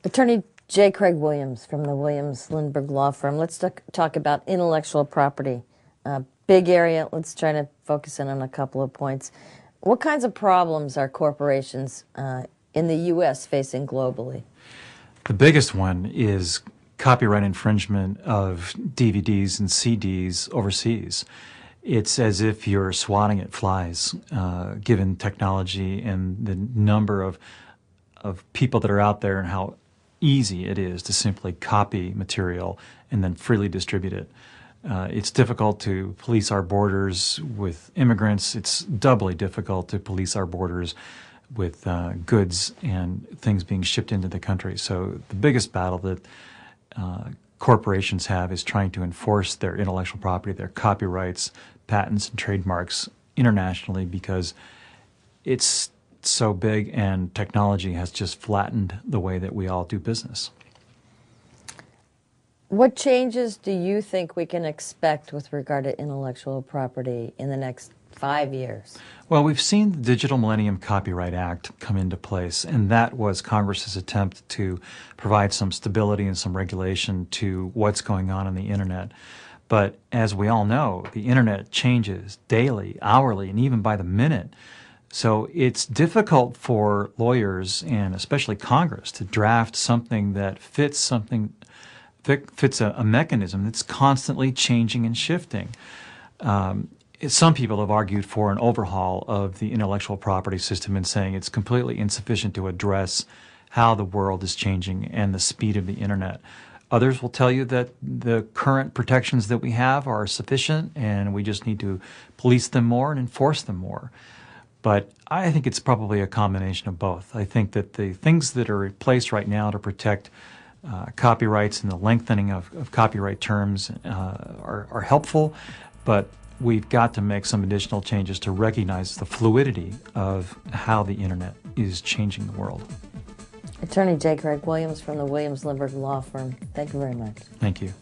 Attorney J. Craig Williams from the Williams Lindberg Law Firm. Let's talk about intellectual property. Big area. Let's try to focus in on a couple of points. What kinds of problems are corporations in the U.S. facing globally? The biggest one is copyright infringement of DVDs and CDs overseas. It's as if you're swatting at flies, given technology and the number of people that are out there and how easy it is to simply copy material and then freely distribute it. It's difficult to police our borders with immigrants. It's doubly difficult to police our borders with goods and things being shipped into the country. So the biggest battle that corporations have is trying to enforce their intellectual property, their copyrights, patents, and trademarks internationally, because it's so big and technology has just flattened the way that we all do business. What changes do you think we can expect with regard to intellectual property in the next 5 years? Well, we've seen the Digital Millennium Copyright Act come into place, and that was Congress's attempt to provide some stability and some regulation to what's going on the Internet. But as we all know, the Internet changes daily, hourly, and even by the minute. So it's difficult for lawyers and especially Congress to draft something that fits a mechanism that's constantly changing and shifting. Some people have argued for an overhaul of the intellectual property system and saying it's completely insufficient to address how the world is changing and the speed of the Internet. Others will tell you that the current protections that we have are sufficient and we just need to police them more and enforce them more. But I think it's probably a combination of both. I think that the things that are in place right now to protect copyrights and the lengthening of copyright terms are helpful, but we've got to make some additional changes to recognize the fluidity of how the Internet is changing the world. Attorney J. Craig Williams from the Williams Lindberg Law Firm. Thank you very much. Thank you.